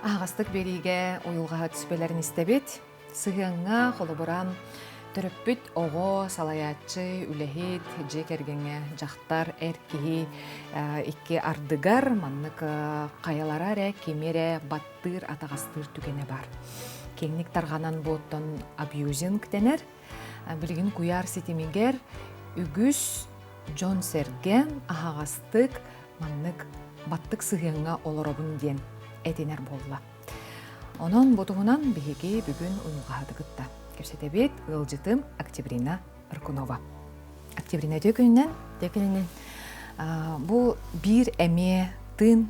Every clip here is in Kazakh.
Ағастық бериге ойылғаға түспелерін істебет, сығыңа қолыбырам түріппіт оғы салаятчы үлехет жек әргенге жақтар әркеге икке ардыгар маннық қаялара әрі кемере баттыр атағастыр түгене бар. Кеңнік тарғанан боттан абьюзинг денер, білген куяр сетемегер үгіс Джон Серген ағастық маннық баттық сығыңа оларабын ден әтенер болла. Онон ботуғынан бігеге бүгін ұйылғады күтті. Көрсетебет ұлжытым Октябрина Ыркунова. Октябрина дөкінінен бұл бір әме тын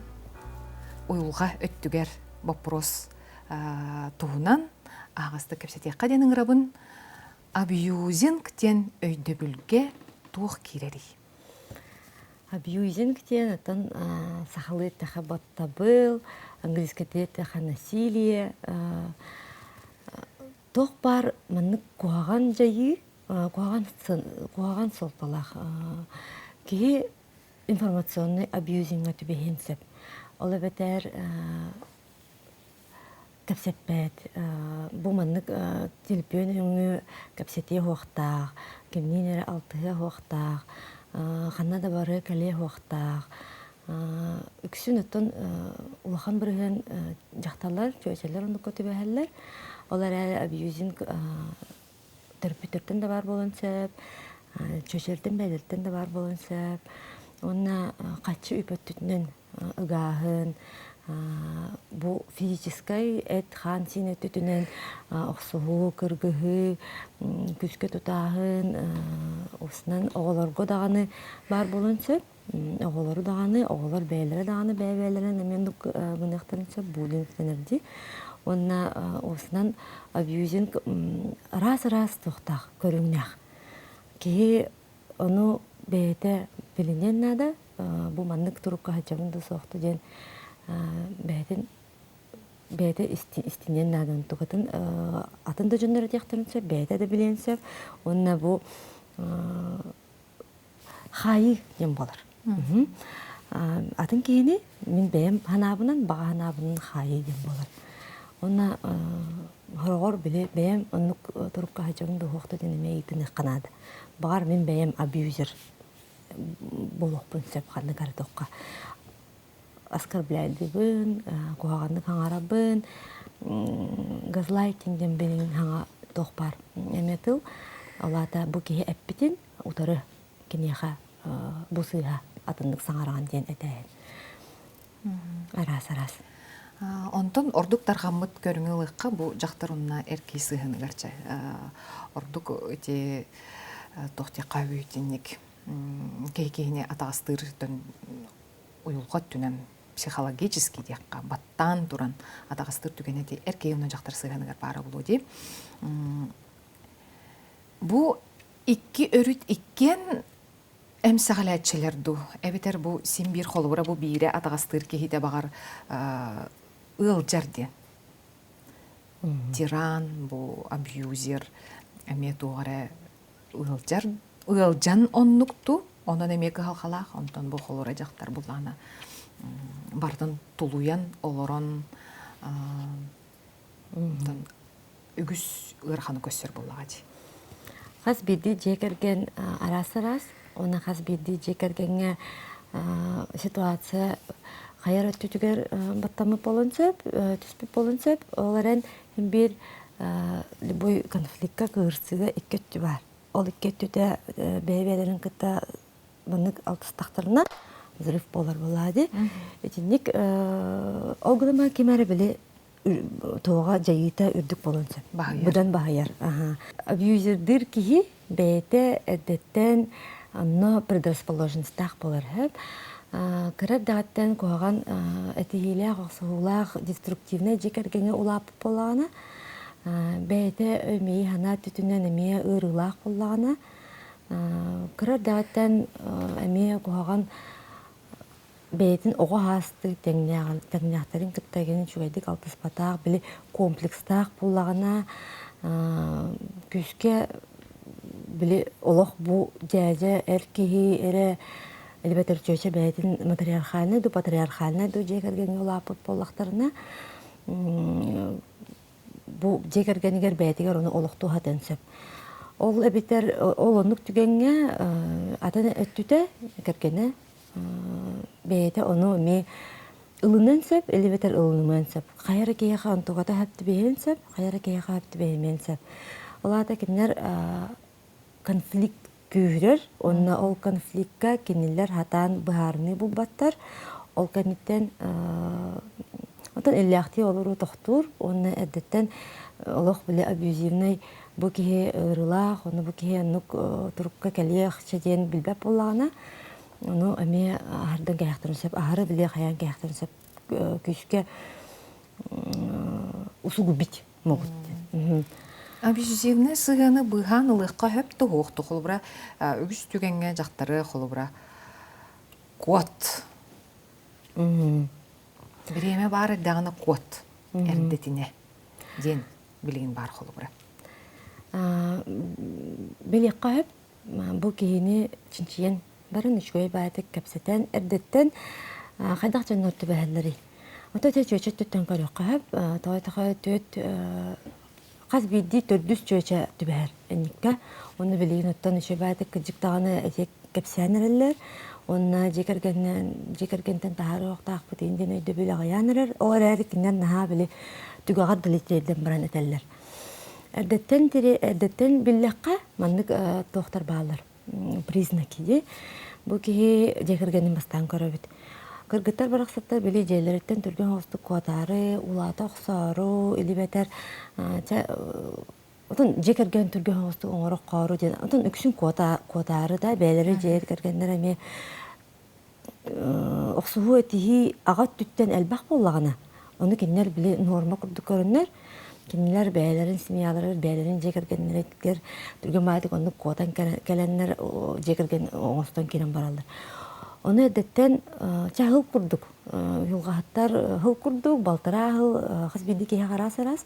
ұйылға өттігер вопрос туғынан ағасты көрсетеққа денің рабын абьюзингтен өйді бүлге туық керері. Абьюзингтен атын сахалы таха баттабыл, английская таха насилие. Тоқ бар манны куаған жайы, куаған солталақ. Кеге информационный абьюзинга түбехенсеп. Ола бәтер кәпсеппәт. Бұл манны телепион өңі кәпсете хоқтақ, кемнен әрі алтығы хоқтақ. Ханна да бары кәле хоқтақ. Үксін өттін улахан бірген жақталар, чөйселер онды көті бәхәлләр. Олар әрі абьюзинг түрпі-түрттен де бар болын сәп, чөйселден бәлірттен де бар болын сәп. Онна қатшы үпөттүтінен ұғағын, бұл физическай әт хан син өттүтінен оқсуғу, кыргығы, күске тұтағын, осынан оғыларғы дағаны бар болын сәп. Оғылары дағаны, оғылар бәйлері дағаны, бәйлерін әмендік бұнықтарын сәп бұлдыңықтенерді. Онна осынан абьюзинг раз-раз тоқтақ, көріңнәқ. Кеге оны бәйті білінен нада, бұл маннық тұрыққа хачабынды соқты ден бәйті істінен надан тұғытын атында жүндері тияқтырынса, бәйті де біленсе, онна бұл қайы ден болар. Атын кейіне мен бәйім ханабынан, баға ханабынан қайы ден болар. Онна ғырғыр біле бәйім оннық тұрыққа хачабынды хоқты денеме етіні қанады. Бағар мен бәйім абьюзер болуқпын сөп қанды кәрі тоққа. Оскорбляйдыбын, куағанды қаңарабын, газлайтингден бенің қаңа тоқ бар. Әметіл, олада бұл кейі әппетін ұтары кенеға бұл сыйға атындық саңараған ден әтәйін. Арас-арас. Онтон ордук тарғамыт көріңіліққа бұл жақтарынна әркей сыйғыны ғарча. Ордук өте тоқтеқа өйтіннік кейкейіне атағыстыр ұйылға түнен психологический дияққа баттан туран атағыстыр түгенеде әркей оның жақтар сыйғыны ғар бары болу деп. Бұл икки өріт иккен әмсағаләтшілерді. Әбетер бұл сен бір қолыбыра бұл бейірі атағастыр кейде бағар ылжарды. Тиран, бұл абьюзер, әмет оғары ылжан оннукту, онын әмекі қалқалақ, онтан бұл қолыра жақтар бұлағына бардын тулуян, олорон үгіс ұрқаны көстер бұлағады. Қаз беді жекерген арас-арас, оны қаз беді жекергенге ситуация қайар өттүтігер баттамы болынсып, түспіп болынсып, оларын бір любой конфликтка кығырсыға иккетті бар. Ол иккеттіде бәйбәлерін күтті бұнық алтыстақтарына взрыв болар болады. Өтіндік оғылыма кемәрі білі тоға жайыта үрдік болынсып. Бұдан бағайар. Абьюзердір кейі бәйті әдеттен анно предрасположенстақ болар әп. Кіріп дағаттан қоған әтігелі қоқсығылақ деструктивны жекергені ұлап болағына, бәйті өмейі хана түтінен әмейі ұрылақ болағына, кіріп дағаттан әмейі қоған бәйтін оғы хасты тәңнияқтарын күттәгенін жүгайдық алтыспатақ, білі комплекстақ болағына, күске білі олық бұл жәжі әркеғі әрі Элбетер чөче бәйтін матриархальны, ду патриархальны, ду жекерген олапыт боллақтарына бу жегергенигер бәйтигер оны олуқту хатын сөп. Ол әбитер олонук түгенге атын өттүтә кергене бәйте оны ме ылынан сөп, элебетер ылынымен сөп. Қайыры кейеға антуғата хәпті бейін сөп, қайыры кейеға хәпті беймен сөп. Олата кеннер конфликт күйірер, онна ол конфликтка кенелер хатан бұхарыны бұлбаттар, ол кәнеттен отан элляхти олыру тоқтур, онна әдеттен олық біле абьюзивный бұ кеге ұрылақ, оны бұ кеге нұк тұрыққа кәле ақшаден білбәп болағына, onu ame ahardan gayaqtırın söp, ahara bile xayan gayaqtırın söp, küçüke usugu bit mogut. Абьюзивный сыганы быхан ылыққа хөп тұғуқты қолыбыра, үгіз түгенге жақтары қолыбыра кот. Біреме бары дағыны кот әрдетіне ден білген бар қолыбыра. Білеққа хөп, бұл кейіні чинчиен барын үшкөй бәйтік кәпсетен, әрдеттен қайдақ жан өрті бәхәлері. Ота тәй чөйчет түттен көріққа хөп, тағай төт қаз бейді төрдүс чөйче түбәр әнікке. Оны білеген оттан үшкөй бәйтік күджіктағаны әтек кәпсәнерелер. Оны жекергентен тағары оқтақ бұтейінден өйді бөлі ғаянырыр. Олар әрікінен наға білі түгағар ділеттерден баран әтәлер. Әрдеттен біліққа маннық тоқтар бағалар. Признаки де. Бұл кеге жекергенін бастан көрі біт. Кыргыттар барақсаттар біле жайлареттен түрген хостық куатары, улата ұқсару, елебетер, жекерген түрген хостық оңырық қауыру ден. Үксін куатары да бәлері жекергендер әме ұқсуы әтігі ағат түттен әлбақ болағына. Оны кенлер біле норма күрді көрінер. Кенлер бәлерін, семьялары бәлерін жекергендер әткер түрген бәдік оны куатан кәләнлер жекерген оңыстан келен баралдар. Оны әдеттен чағыл күрдік. Юлғаттар ғыл күрдік, балтыра ғыл, қыз бейді кейе қарас-арас.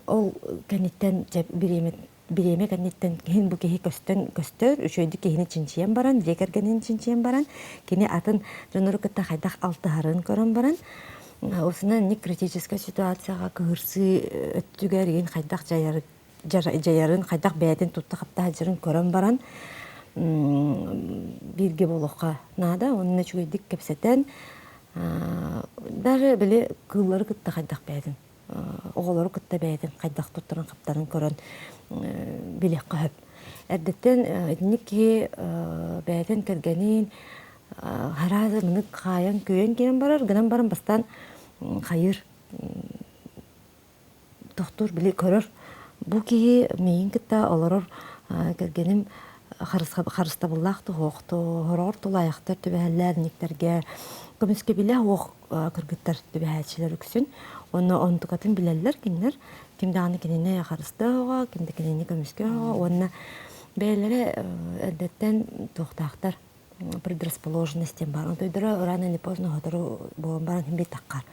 Ол кәнеттен біреме кәнеттен кейін бұл кейе көстер, үшөйді кейіне чинчиен баран, жекергенін чинчиен баран, кейіне атын жоныры күтті қайдақ алтығарын көрін баран. Осынан не критическая ситуацияға кығырсы өттігер ең қайдақ жайарын, қайдақ бәйден тұтты қапта жырын көрін баран. Бирге болохқа нада, онына чуйдик кепсетен, даже біле кыллары кытта қайдақ бәйдін, оғылары кытта бәйдін, қайдақ тұттырын қаптарын көрін білеққа хөп. Әрдеттен әдінікке бәйдін кіргенін, харазы мұны қайын күйен керен барар, гынан барын бастан қайыр тоқтур біле көрір. Бұл кеге мейін кітта оларыр кіргенім Харыста бұллақты оқты, хорор тұлаяқтар түбәлілер нектерге, көміске біле оқ кіргіттар түбәлшілер үксін. Оны онтықатын білелер кенлер, кімді аны кеніне харыста оға, кімді кеніне көміске оға. Оны бәлері әдеттен тоқтақтар предрасположенностен бар. Оны тойдыра рано или поздно ғадыру болын баран хімбей таққар.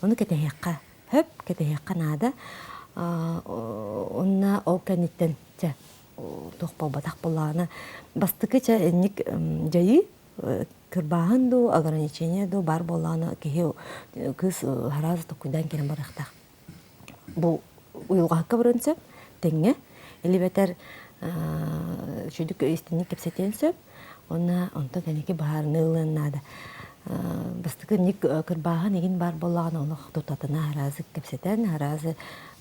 Оны кетехеққа хөп, кетехеққа нада. Оны ол кәнеттен тоқпау батақ болағына. Бастықы әнік жайы күрбағын ду, ограничение ду бар болағына кеге күз харазы тоқудан керен барықтақ. Бұл ұйылға хаққа бұрын сөп, тәңе, әлібәтер шүйдік өйістінік кепсетен сөп, онтан кәнеке бағарыны ұлынады. Бастықы әнік күрбағын еген бар болағына оны тұтатына харазы кепсетен, харазы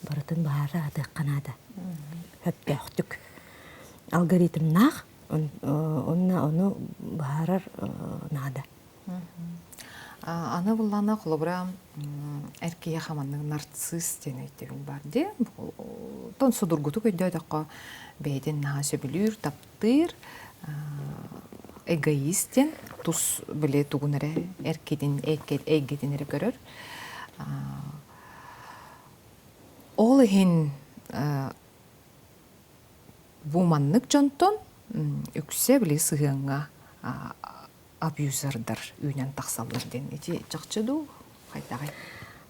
барытын бағары адыққанады. Хөпке ұқтық. Алгоритм нақ, оны бағарар нада. Аны бұллана қолыбыра әркея қаманның нарцисс ден өйтеген бар де. Тон судыргуту көйдәдіққа бәйден наға сөбілір, таптыр, эгоистен, тұс біле тұғыныры әркеден, әйгеденері көрір. Ол ең Буманнык жонтон үксе біле сығыңа абьюзердар үйнен тақсалыр ден. Эти жақчыду қайдағай?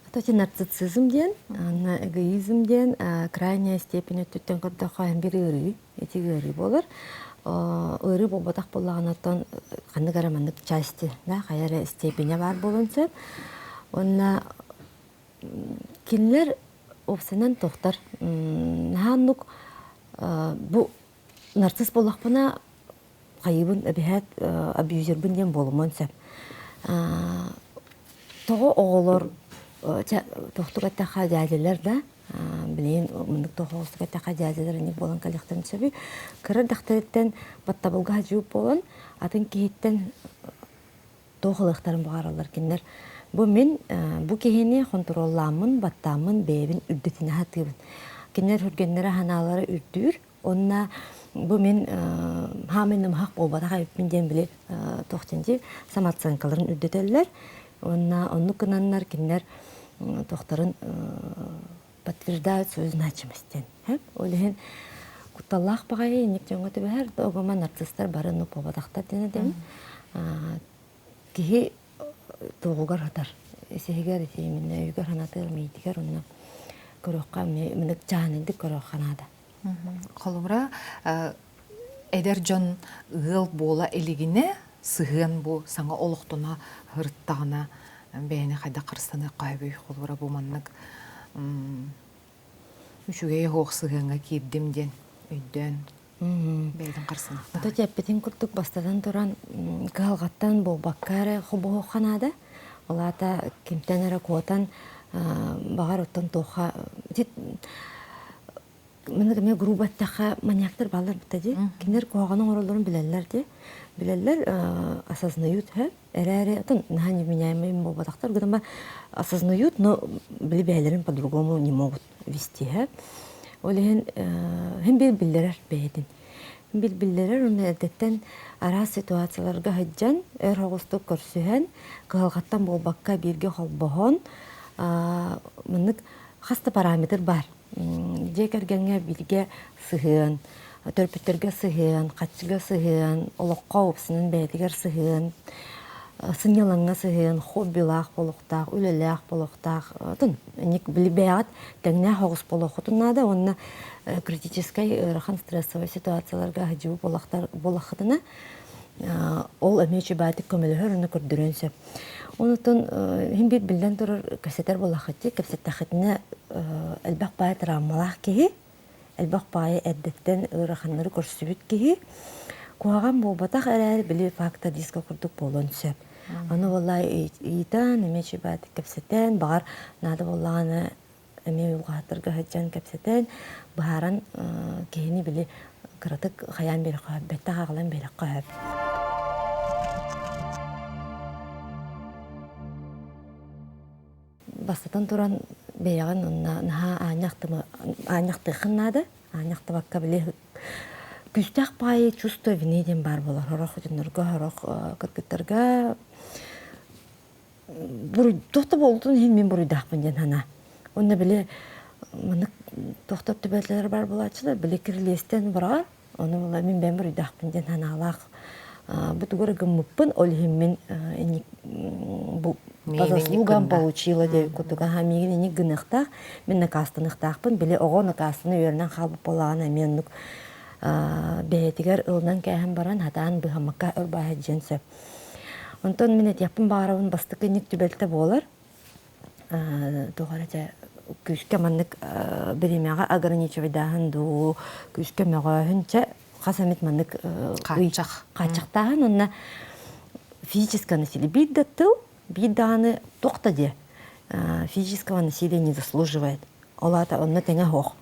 Это нарциссизм ден, эгоизм ден, крайняя степень өттіттен көрдіға бір ұры, эти ұры болыр. Ұры болбатақ болағанаттан қаны қараманнык части, қайыры степене бар болын сөп. Онна кинилер опсынан тохтар наханнук бу нарцисс боллақпына қайыбын әбіхәт абьюзербін ден болымын сөп. Тоғы оғылыр тохтук аттақа дәділер да, білейін, мұндық тоғы оғылыстық аттақа дәділер әнек болан қалықтан сөбі. Кірір дақтареттен баттабылға жуып болан, атын кейттен тоғылықтарын бұғаралар кендер. Бу мен бу кехене контролламын, баттамын, бэбин үрдетине хатыбын. Кендер хүргеннері ханалары үрдүр, онна бу мен хамыным хақ болбатаға өпменден біле тоқтенде самооценкаларын үрдетелер. Онны кынаннар кендер тоқтарын подтверждают сөзін ачымастен. Олеген кутталлақ бағайы енек жоңғы төбәр, оғыма нарцистар барын болбатақтар дене деймін. Кехе тоғылғар хатар. Есегер есеймін, үйгер ханатыр, мейтігер, онна көріққа, мінік жанынды көріқ ханада. Қолымыра, әдер жон ғыл бола әлігіне сығын бұл саңа олықтына ғырттағына бәйіне қайда қырыстаны қайбүй қолымыра бұл маннық үшіге еғоқ сығынға кейдімден, өйден бәйдің қырсына. Ото тәппетін күрттік бастадан тұран ғалғаттан бұл баққары құбығы қанады. Олата кемтен әрі қуатан бағар оттан тоқа Мен грубаттаqa маньяктар балар битади. Кинер коғаның оролларын билеллер де. Билеллер осознают, эрэри, атын нахани меняемым болбатақтар, гыдама осознают, но билебейлерин по-другому не могут вести, Олеген хем бил-биллерер бейдин. Хем бил-биллерер, он әдеттен ара ситуацияларға хаджан, хоғыстық көрсühen, кығалғаттан болбаққа бирге холбохон, мынык хаста параметр бар. Жекергенге билге сыгын, төрпүттерге сыгын, катчыга сыгын, олоққа опсынын бәйтігер сыгын, сынялаңга сыгын, хоббилақ болуқтақ, үлеләқ болуқтақ, ник билбәғат тәңне хоғыс болуқтынады, онына критическай рахан стрессовый ситуацияларға хаджу болуқтына, ол әмечі бәйтік көмелі көріні көрдірінсі. Онытын хем бит билден турар кәсетер болақыты, кәсеттәхетіне әлбәқ бай травмалақ кеге, әлбәқ бай әддеттен ұрақанлары көрсібіт кеге, қуаған болбатақ әрәрі білі факта диско күрдік болуын сөп. Аны болай ийтан, әмечі бәйтік кәпсеттен, бағар нады болағаны әме ұлғатырға ғаджан кәпсеттен, бағаран кегені білі қыратық қаян бері қойып, бәтті қағылан бері қойып. Бастатан туран бейган наха аняқты қыннады, аняқты баққа біле күстәқ байы чувство вины ден бар болар. Хорақ үтініргі, хорақ кіргіттерге тоқты болдың, мен бұрыдақпын ден хана. Онда біле мұны тоқтап түбәтлері бар болатшылар, біле кірілестен бұрар, оны бола мен бұрыдақпын ден хана алақ. Бұтығыры гыммыппын, олхем мен по заслугам получила деп кутуга хамиги не гынықтақ, мен накастынықтақпын, біле оғы накастыны өрінен қалбып болағына мен бәйтігер ұлынан кәйін баран, хатаан бұхамаққа өрбағы жен сөп. Онтан мен әтияппын бағарауын бастықы нек түбәлті болар. Тоғарача күшке маннық біремеға ограничивайдағын ду, күшке мәға хүнче қасамет маннық қачақтағын, онна физическое насилие. Бидда тыл, бидданы тоқта де физического насилия не заслуживает. Олата онна тәңе хоқ.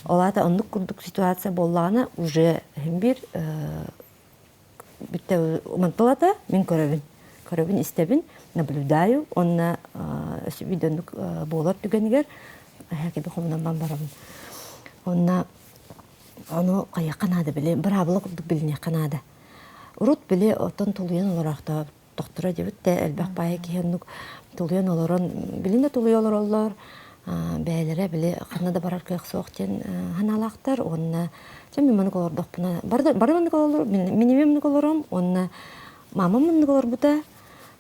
Олата оннық күрдік ситуация боллағына уже хембір бітті умантылата мен көрөбін. Көрөбін істебін, наблюдаю, онна видонлық болар түгенігер, әкебі қомынан бан барабын. Онна оны қая қанады біле, бір абылы күрдік біліне қанады. Урут біле отын тулуян оларақта доктора дебітті, әлбәқ байы кейіннік тулуян оларын, білінде тулуя олар, бәйлері біле қанада барар күйек соқтен ханалақтар, онына мен мәнік олар доқпына, бары мәнік олар, менеме мәнік оларым, онына мама мәнік олар бұта,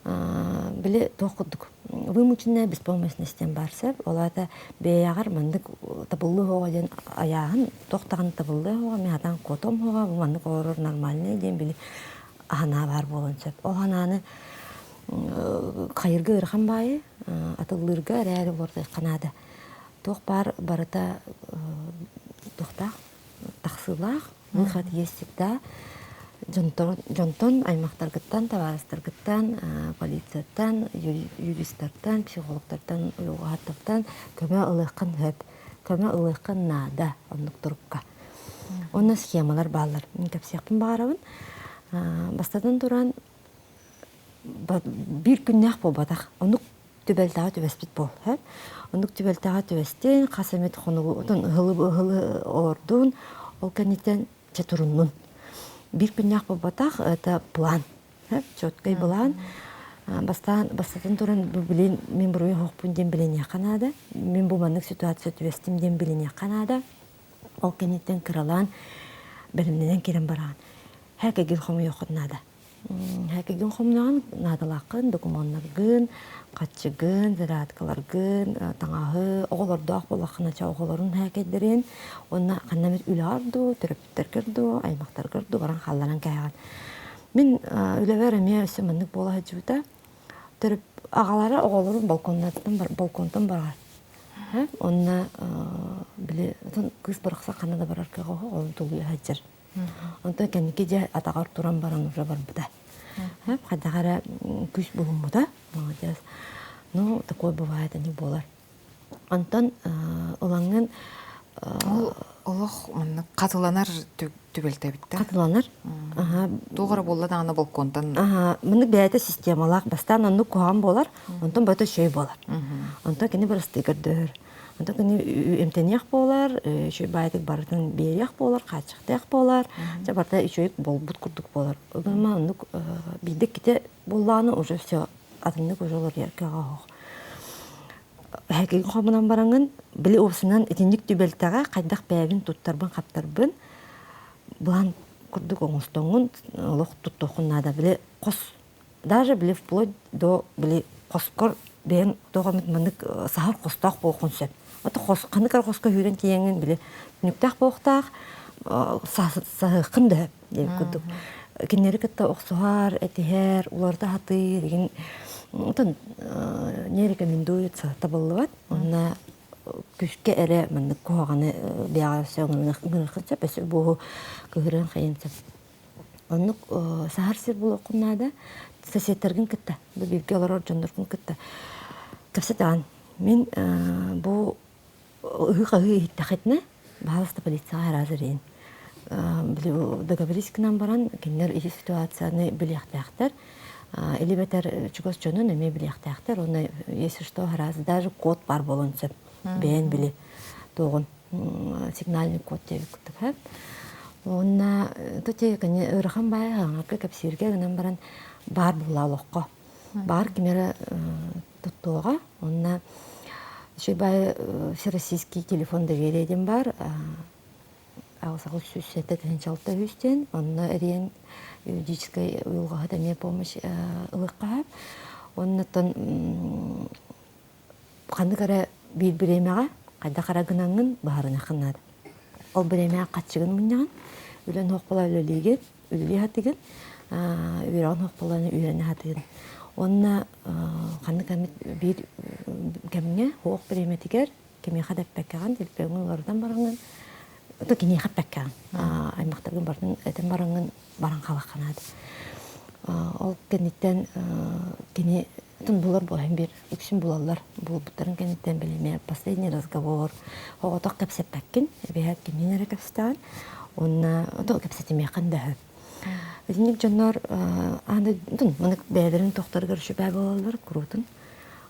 біле тоқыдық. Вымученная беспомощностен барсып, олата бәяғар мәнік табылы хоға ден аяғын, тоқтаған табылы хоға, мен атан котом хоға, мәнік олар нормальный ден біле ағана бар болын сөп. Ол ғананы қайырғы ұрған байы, атыллырга рәри оларды канада. Тох бар барыта тохта тахсылах выход есть всегда. Жонтон аймактаргыттан, товарыстаргыттан, полицияттан, юристтардан, психологтардан, уйгаттардан көмө ылыккан хөп, көмө ылыккан нада оннук турукка. Онна схемалар баллар. Мен кепсекпин багарабын. Бастадан туран бир күннәк болбатак. Онук төбелтага төбеспит бол. Онук төбелтага төбестен касамет хонугу отон хылы ордун ол кенитен четуруннун. Бир күннәк болбатак это план. Чёткой план. Бастадан туран билин мен буруй хокпун ден билен яканада. Мен бу маннык ситуация төбестим ден билен яканада. Ол кенитен кыралан белимнен керен баран. Хәкегин хому йокнада. Хәкегин хомнан надалакын, документларгын, катчыгын, зарядкаларгын, таңагы, оголордак болакына чагыларын хәкедерин. Онна каннамет үләрду, терапевттерду, аймактаргырду баран халларан кайган. Мен үләбәреме өсөмөнлүк бола җута. Терап агалары оголорун балконтан барар. Онна биле кыз баракса канада барар кага ол тулы хаҗыр. Онта кенеке же атагар туран баран уже бар буда. Хадагара күч булмуда. Молодец. Ну, такое бывает, они болар. Антон олаңын Олох мына катыланар түбелте битте. катыланар. Тугара болла да аны балконтан. Мыны бәйте системалар бастан аны куган болар, онтон бәйте шөй болар. Онтон кене бер стикердер. Онтон кене эмтенек болар, шөй бәйтек бардын берек болар, качыктак болар. Жабарда шөй болбут курдук болар. Огама аны бидек ките болланы уже все атынны көжөлөр яркага. Хәкеги хомунан бараңын биле осынан этинник түбелтага кайдак бәйгин туттарбын каптарбын. Блан курдук оңостоңун лох туттохунада биле кос. Даже биле вплоть до биле коскор бен тогамыт мындык сахар костак болгонсеп. Ата кос каныкар коска хүрен тиеңин биле нүктак боктак сахыкынды деп курдук. Кинери кетте оксуар, этихер, уларда хаты деген отон не рекомендуется табыллыбат. Онна күшке эре мындык коганы бяга сөңүнү гырыкча бес бу көрөн кайынча. Оннук сахар сир бул окунада соседтердин кетте. Бу бирге алар жондордун кетте. Кепсетан мен бу ыгы тахетне баалыста полицияга разырын. Договорись к нам баран, кинер и ситуацияны билияқтаяқтар. Или бетер чугос жонун эме билияқтаяқтар. Оны, если что, раз даже код бар болонсеп. Бен били тоғын сигнальный код деп күттік. Онна, тоте, кәне, ұрыған бай, аңақы кәпсерге гынан баран бар була лоққа. Бар кемері тұттуға. Онна, шөй бай всероссийский телефон довериеден бар. Ауысағыл сүссеті тәнчалықта үстен, онына әрен юридической ұйылғаға дәме помощь ұлыққа. Оннаттан қанды қара бір біремеға, қайда қара гынаңын бағарына қынады. Ол біремеға қатшығын мұнияған, үлен хоқпала үлелеген, үлелі хатыгын, үйраған хоқпаланы үйрені хатыгын. Онына қанды кәмет бір кәміне хоқ біреметігер, кеме қадап бәккаған, телпеңін олардан бараңын, это кини хаппакка аймактаргын бардын этен бараңын баран калаканады. Ол кенеттен кини тун булар болайын бир үксүн булалар. Бул буттарын кенеттен билеме последний разговор. Оготок кепсеппаккин, бияк киминере кепстан. Онна ото кепсетиме канда. Эдиник жоннор аны тун муну бээлерин токтор көрүшүп болалар курутун.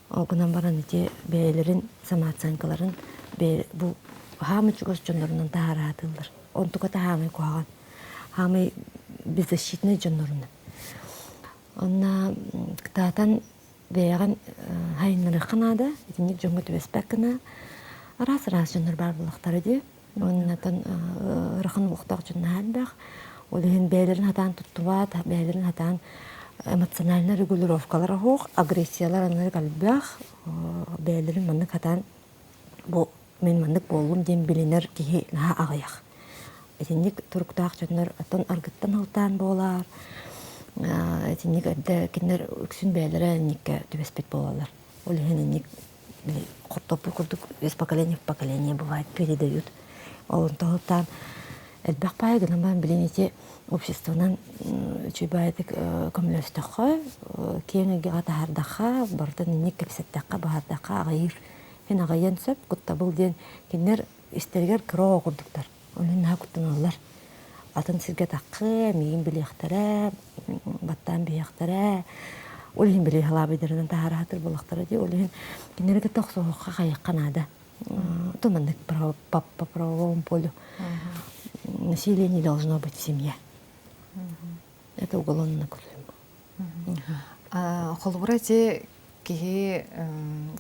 Огунан баран эти бээлерин самооценкаларын бу хамы чугос жоннорунан тааратылдыр. Онтука хамы куаган. Хамы беззащитный жоннорунан. Онна ктаатан бэяган хайнары қанада, этинник жонго төбеспеккана. Раз жоннор бар булактары ди. Оннатан рахын булактак жоннар бак. Олеген бээлерин хатан туттубат, бээлерин хатан эмоциональный регулировкалар хок, агрессиялар анары калбах, бээлерин манны хатан бу мен мандык болгум дем билинер ки на агаяк. Этинник туруктак жоннор атан аргыттан алтан болар. Этинник эдде кинер үксүн бээлере никке төбеспет болалар. олихененник куртопу курдук из поколения в поколение бывает передают. Он тогда элбах пай гынан билинити обществонан чуйбайтык комлёстөхө кеңеге атаһардаха бартын ник кепсеттакка баһардака агайыр хен агайын сөп куттабыл ден кинер истергер кро курдуктар онун на куттаналар атын сирге таккы миин билехтере баттан бияхтере олин биле халабыдырынан тахаратыр булактары ди олин кинерге токсоохка кайыкканада тумандык по правовому полю насилие не должно быть в семье. Это уголовно наказуемо. Холбура те кихи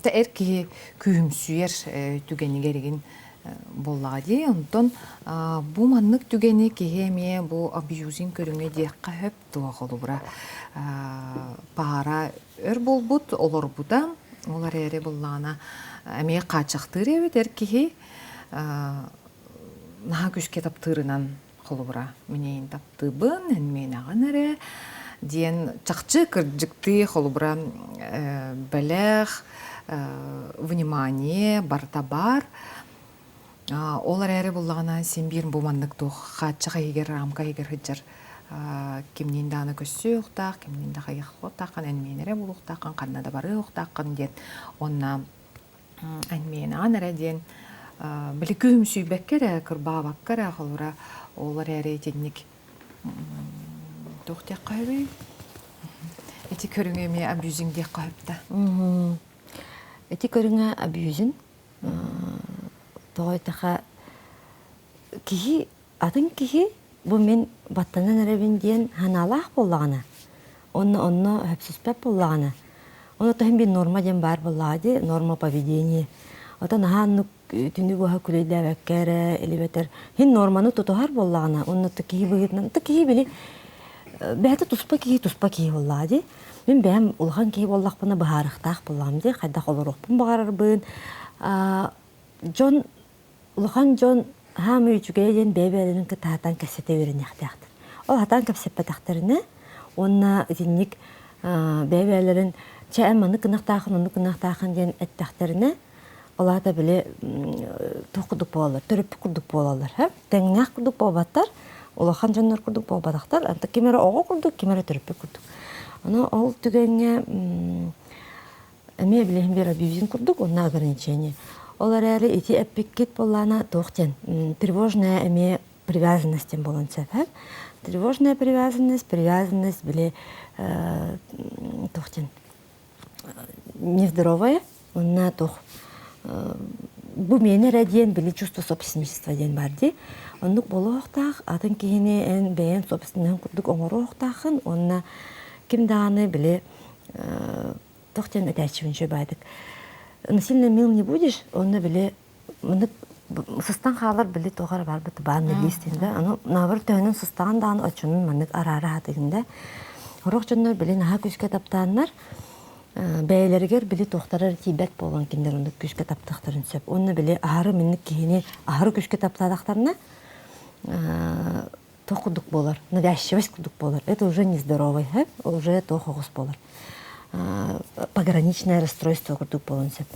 тээр кихи күйүмсүйер түгени кереген боллади. Онтон бу маннык түгени кихи бу абьюзин көрүңө диякка хөп туа холбура. Пара өр болбут олор буда. Олар эре боллана эмие качактыр эбит эр кихи наха күшке таптырынан холбура менен таптыбын мен аган эре диен чакчы кыржыкты холбура белех внимание бартабар олар эре буллагана сен бир буманнык тух хачыга егер рамка егер хыжар кимнин даны көссө уктак кимнин да хайх уктакан мен эре булуктакан каннада бары уктакан дет онна мен аган эре диен Били күйүмсүйбеккере, кырбаабаккере холура олар эрейтинник тухтек кайбы. Эти көрүңө ме абьюзинг дек кайыпта. Эти көрүңө абьюзин тойтаха кихи атын кихи бу мен баттанан эребин диен ханалах боллагана. Онно хөпсүспеп боллагана. Оны тахин бир норма ден бар боллади, норма поведения. Ата наханнук түнү буха күлөйдәбәккәре элебетер. Хин норманы тотохар боллагана. Онны тикии быгытнан тикии били бәте туспа кии боллади. Мен бәм улхан кии боллакпына бахарыктак болламды. Кайда холорокпун багарырбын. Улхан Джон хам үчүгейден бәбәләрен кытатан кәсете үренәктәктер. Ол хатан кәсеппәтәктәрне онна зинник бәбәләрен чәманы кынактахын ден әттәктәрне оларда биле токудук болалар, төрөп курдук болалар, теңнәк курдук болбаттар, улахан жаннар курдук болбаттар, анта кемере ого курдук, кемере төрөп курдук. Аны ол түгәнгә эме биле бер абьюзин курдук, онна ограничение. Олар әле ити эпиккет боллана тоқтен, тревожная эме привязанность болонса, тревожная привязанность биле тоқтен нездоровая, онна тох бу мене радиен били чувство собственничества ден барди. Оннук болохтах, атын кийине эн бэйэн собственнен курдук оңороохтахын, онна ким дааны били тохтен этәчивинче байдык. Насильно мил не будешь, онна били сыстан халар били тоғар бар быты бааны листинде. Аны навыр төнün сыстан дааны очунун маннык арары хатыгында. Орох жоннор били наха күшке таптааннар, бәйләргер били тохтарар тибет болгон киндер онда күшке таптыктарын сөп. Онны били ары минник кийини ары күшке таптадактарына тохудук болар, навязчивость кудук болар. Это уже нездоровый, уже тохогус болар. Пограничное расстройство кудук болон сөп.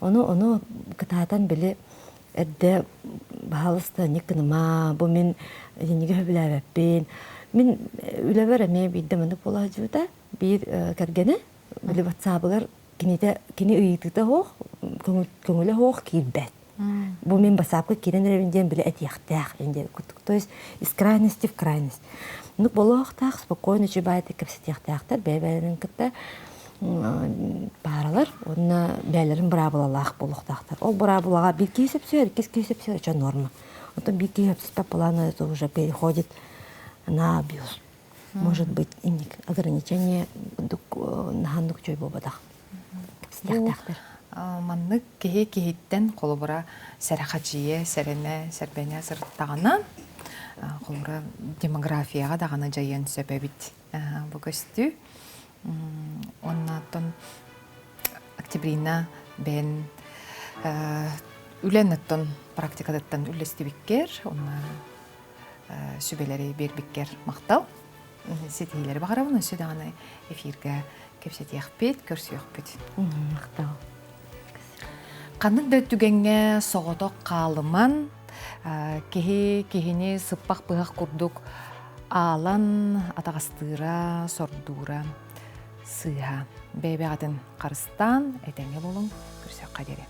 Оно кытаатан били эдде бахалыста никныма, бу мен ениге хөбүләбеппин. Мен үләбер эме бидде мындык бола жута, бир кергене били ватсабылар кини ыйытыта хох, көңүлө хох кирбет. Бу мен басапка кирен ревинден били этияктак инде. То есть из крайности в крайность. Ну болохтак спокойно чебайты кепсетияктактар бебелерин кытта паралар, онна бәлерин брабылалах болохтактар. Ол брабылага бир кесепсө, кесепсө, это норма. Потом бир кесепсө полана это уже переходит на абьюз. Может быть, ограничение нахандык чой бобадах. Маннык кехиттен колобура сәрәхачие, сәрене, сәрбене сырттағынан колобура демографияға дағаны жайын сөпәбит бұл көстү. Оннаттан октябрина бен үләнеттен практикадаттан үлестібіккер, онна сүбелері бербіккер мақтал. Сетейлері бағарабын, өсі дағаны эфирге кепсетиэхпит, көрсүөхпүт. Мактал. Каннык да түгенге соғоток калыман, кихини сыппах быгах курдук алан атагастыра, сордура, сыха. Бәйбәгатын карыстан, әтәңе болың, көрсөк кадери.